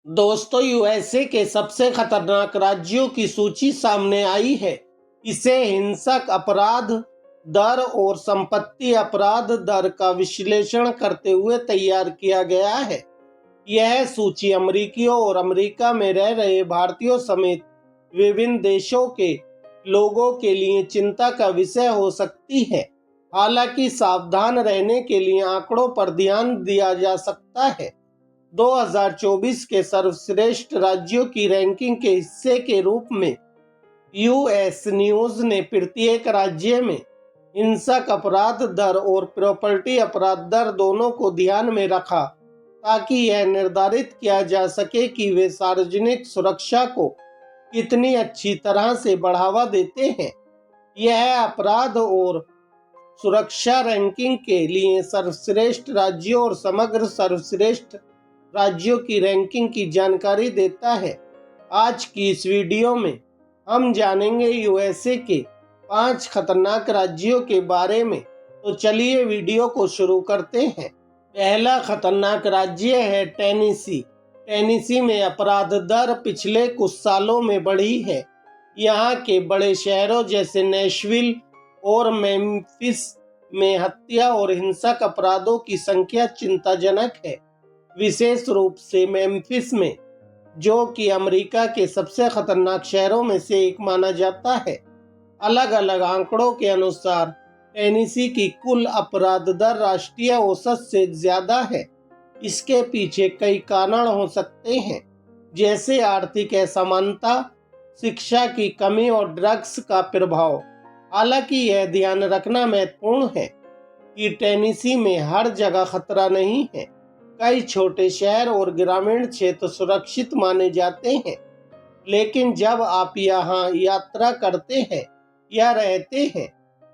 दोस्तों, यूएसए के सबसे खतरनाक राज्यों की सूची सामने आई है। इसे हिंसक अपराध दर और संपत्ति अपराध दर का विश्लेषण करते हुए तैयार किया गया है। यह सूची अमेरिकियों और अमेरिका में रह रहे भारतीयों समेत विभिन्न देशों के लोगों के लिए चिंता का विषय हो सकती है। हालांकि सावधान रहने के लिए आंकड़ों पर ध्यान दिया जा सकता है। 2024 के सर्वश्रेष्ठ राज्यों की रैंकिंग के हिस्से के रूप में यूएस न्यूज ने प्रत्येक राज्य में हिंसक अपराध दर और प्रॉपर्टी अपराध दर दोनों को ध्यान में रखा, ताकि यह निर्धारित किया जा सके कि वे सार्वजनिक सुरक्षा को कितनी अच्छी तरह से बढ़ावा देते हैं। यह अपराध और सुरक्षा रैंकिंग के लिए सर्वश्रेष्ठ राज्यों और समग्र सर्वश्रेष्ठ राज्यों की रैंकिंग की जानकारी देता है। आज की इस वीडियो में हम जानेंगे यूएसए के 5 खतरनाक राज्यों के बारे में। तो चलिए वीडियो को शुरू करते हैं। पहला खतरनाक राज्य है टेनेसी। टेनेसी में अपराध दर पिछले कुछ सालों में बढ़ी है। यहाँ के बड़े शहरों जैसे नेशविल और मेम्फिस में हत्या और हिंसक अपराधों की संख्या चिंताजनक है, विशेष रूप से मेम्फिस में, जो कि अमेरिका के सबसे खतरनाक शहरों में से एक माना जाता है। अलग अलग आंकड़ों के अनुसार टेनेसी की कुल अपराध दर राष्ट्रीय औसत से ज्यादा है। इसके पीछे कई कारण हो सकते हैं, जैसे आर्थिक असमानता, शिक्षा की कमी और ड्रग्स का प्रभाव। हालांकि यह ध्यान रखना महत्वपूर्ण है कि टेनेसी में हर जगह खतरा नहीं है। कई छोटे शहर और ग्रामीण क्षेत्र सुरक्षित माने जाते हैं, लेकिन जब आप यहाँ यात्रा करते हैं या रहते हैं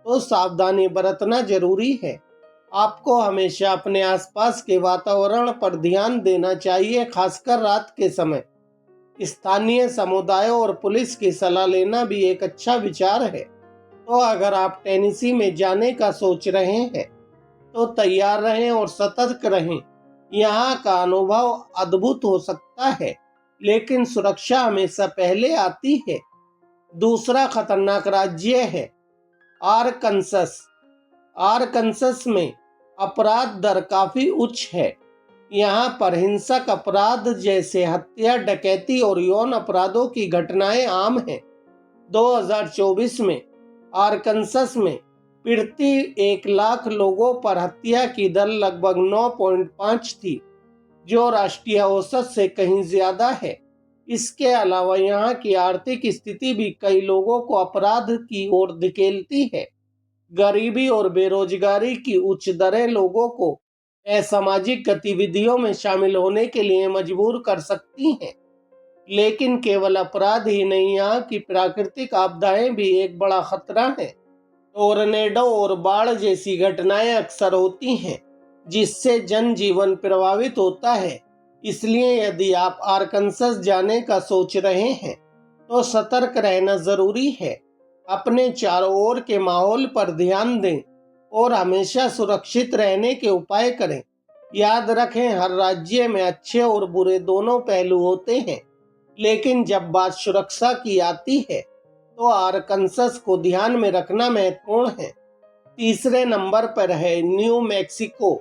तो सावधानी बरतना जरूरी है। आपको हमेशा अपने आसपास के वातावरण पर ध्यान देना चाहिए, खासकर रात के समय। स्थानीय समुदायों और पुलिस की सलाह लेना भी एक अच्छा विचार है। तो अगर आप टेनेसी में जाने का सोच रहे हैं तो तैयार रहें और सतर्क रहें। यहाँ का अनुभव अद्भुत हो सकता है, लेकिन सुरक्षा हमेशा पहले आती है। दूसरा खतरनाक राज्य है आरकनसस। आरकनसस में अपराध दर काफी उच्च है। यहाँ पर हिंसक अपराध जैसे हत्या, डकैती और यौन अपराधों की घटनाएं आम हैं। 2024 में आरकनसस में प्रति 1 लाख लोगों पर हत्या की दर लगभग 9.5 थी, जो राष्ट्रीय औसत से कहीं ज्यादा है। इसके अलावा यहाँ की आर्थिक स्थिति भी कई लोगों को अपराध की ओर धकेलती है। गरीबी और बेरोजगारी की उच्च दरें लोगों को असामाजिक गतिविधियों में शामिल होने के लिए मजबूर कर सकती हैं। लेकिन केवल अपराध ही नहीं, यहाँ की प्राकृतिक आपदाएं भी एक बड़ा खतरा है। टोर्नेडो और बाढ़ जैसी घटनाएं अक्सर होती हैं, जिससे जनजीवन प्रभावित होता है। इसलिए यदि आप आरकनसस जाने का सोच रहे हैं तो सतर्क रहना जरूरी है। अपने चारों ओर के माहौल पर ध्यान दें और हमेशा सुरक्षित रहने के उपाय करें। याद रखें, हर राज्य में अच्छे और बुरे दोनों पहलू होते हैं, लेकिन जब बात सुरक्षा की आती है तो आरकनसस को ध्यान में रखना महत्वपूर्ण है। तीसरे नंबर पर है न्यू मैक्सिको।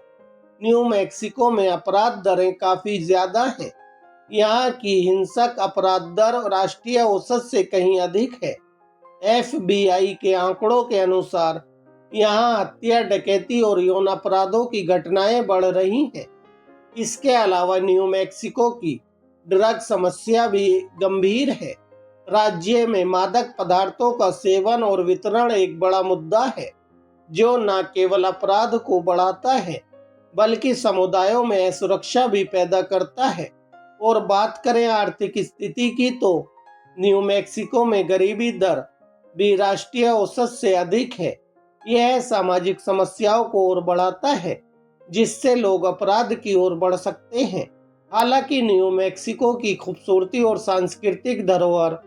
न्यू मैक्सिको में अपराध दरें काफी ज्यादा हैं। यहाँ की हिंसक अपराध दर राष्ट्रीय औसत से कहीं अधिक है। FBI के आंकड़ों के अनुसार यहाँ हत्या, डकैती और यौन अपराधों की घटनाएं बढ़ रही हैं। इसके अलावा न्यू मैक्सिको की ड्रग समस्या भी गंभीर है। राज्य में मादक पदार्थों का सेवन और वितरण एक बड़ा मुद्दा है, जो न केवल अपराध को बढ़ाता है बल्कि समुदायों में असुरक्षा भी पैदा करता है। और बात करें आर्थिक स्थिति की, तो न्यू मैक्सिको में गरीबी दर भी राष्ट्रीय औसत से अधिक है। यह सामाजिक समस्याओं को और बढ़ाता है, जिससे लोग अपराध की ओर बढ़ सकते हैं। हालांकि न्यू मैक्सिको की खूबसूरती और सांस्कृतिक धरोहर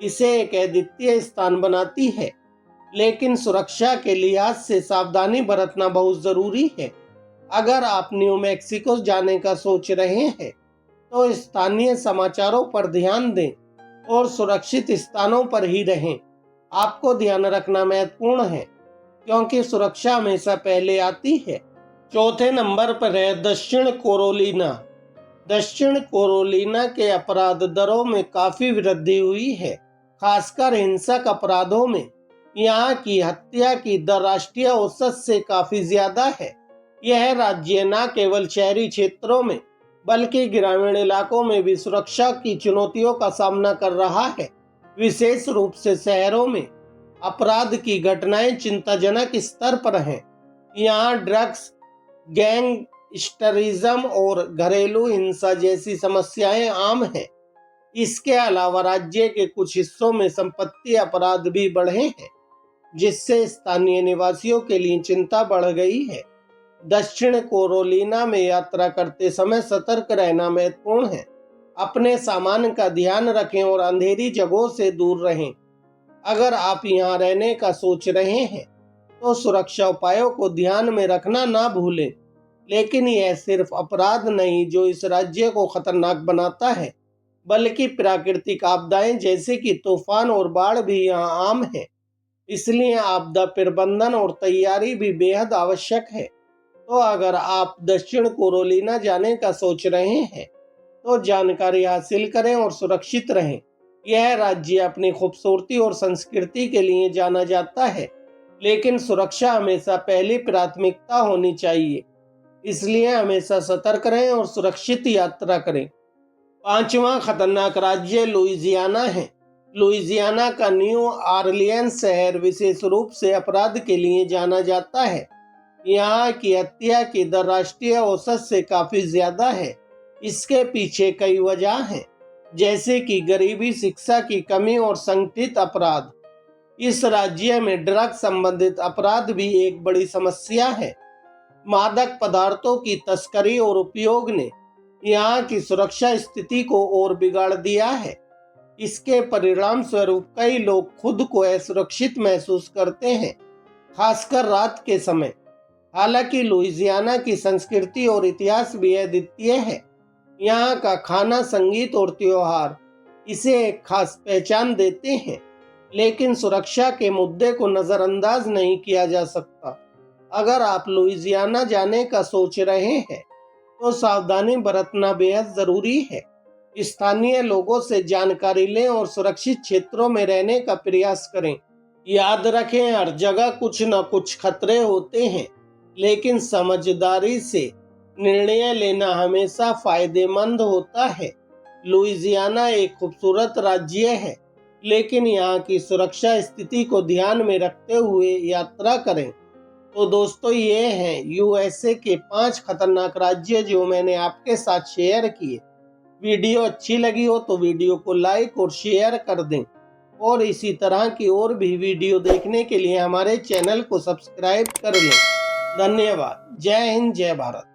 इसे एक अद्वितीय स्थान बनाती है, लेकिन सुरक्षा के लिहाज से सावधानी बरतना बहुत जरूरी है। अगर आप न्यू मैक्सिको जाने का सोच रहे हैं तो स्थानीय समाचारों पर ध्यान दें और सुरक्षित स्थानों पर ही रहें। आपको ध्यान रखना महत्वपूर्ण है क्योंकि सुरक्षा हमेशा पहले आती है। चौथे नंबर पर है दक्षिण कैरोलिना। दक्षिण कैरोलिना के अपराध दरों में काफी वृद्धि हुई है, खासकर हिंसक अपराधों में। यहाँ की हत्या की दर राष्ट्रीय औसत से काफी ज्यादा है। यह राज्य न केवल शहरी क्षेत्रों में बल्कि ग्रामीण इलाकों में भी सुरक्षा की चुनौतियों का सामना कर रहा है। विशेष रूप से शहरों में अपराध की घटनाएं चिंताजनक स्तर पर हैं। यहाँ ड्रग्स, गैंगस्टरिज्म और घरेलू हिंसा जैसी समस्याएं आम हैं। इसके अलावा राज्य के कुछ हिस्सों में संपत्ति अपराध भी बढ़े हैं, जिससे स्थानीय निवासियों के लिए चिंता बढ़ गई है। दक्षिण कैरोलिना में यात्रा करते समय सतर्क रहना महत्वपूर्ण है। अपने सामान का ध्यान रखें और अंधेरी जगहों से दूर रहें। अगर आप यहाँ रहने का सोच रहे हैं तो सुरक्षा उपायों को ध्यान में रखना ना भूलें। लेकिन यह सिर्फ अपराध नहीं जो इस राज्य को खतरनाक बनाता है, बल्कि प्राकृतिक आपदाएं जैसे कि तूफान और बाढ़ भी यहाँ आम है। इसलिए आपदा प्रबंधन और तैयारी भी बेहद आवश्यक है। तो अगर आप दक्षिण कैरोलिना जाने का सोच रहे हैं तो जानकारी हासिल करें और सुरक्षित रहें। यह राज्य अपनी खूबसूरती और संस्कृति के लिए जाना जाता है, लेकिन सुरक्षा हमेशा पहली प्राथमिकता होनी चाहिए। इसलिए हमेशा सतर्क रहें और सुरक्षित यात्रा करें। पांचवा खतरनाक राज्य लुइजियाना है। लुइजियाना का न्यू ऑरलियंस शहर विशेष रूप से अपराध के लिए जाना जाता है। यहाँ की हत्या की दर राष्ट्रीय औसत से काफी ज्यादा है। इसके पीछे कई वजह हैं, जैसे कि गरीबी, शिक्षा की कमी और संगठित अपराध। इस राज्य में ड्रग संबंधित अपराध भी एक बड़ी समस्या है। मादक पदार्थों की तस्करी और उपयोग ने यहाँ की सुरक्षा स्थिति को और बिगाड़ दिया है। इसके परिणाम स्वरूप कई लोग खुद को असुरक्षित महसूस करते हैं, खासकर रात के समय। हालांकि लुइजियाना की संस्कृति और इतिहास भी अद्वितीय है। यहाँ का खाना, संगीत और त्योहार इसे एक खास पहचान देते हैं, लेकिन सुरक्षा के मुद्दे को नजरअंदाज नहीं किया जा सकता। अगर आप लुइजियाना जाने का सोच रहे हैं तो सावधानी बरतना बेहद जरूरी है। स्थानीय लोगों से जानकारी लें और सुरक्षित क्षेत्रों में रहने का प्रयास करें। याद रखें, हर जगह कुछ न कुछ खतरे होते हैं, लेकिन समझदारी से निर्णय लेना हमेशा फायदेमंद होता है। लुइजियाना एक खूबसूरत राज्य है, लेकिन यहाँ की सुरक्षा स्थिति को ध्यान में रखते हुए यात्रा करें। तो दोस्तों, ये हैं यूएसए के 5 खतरनाक राज्य जो मैंने आपके साथ शेयर किए। वीडियो अच्छी लगी हो तो वीडियो को लाइक और शेयर कर दें, और इसी तरह की और भी वीडियो देखने के लिए हमारे चैनल को सब्सक्राइब कर लें। धन्यवाद। जय हिंद, जय भारत।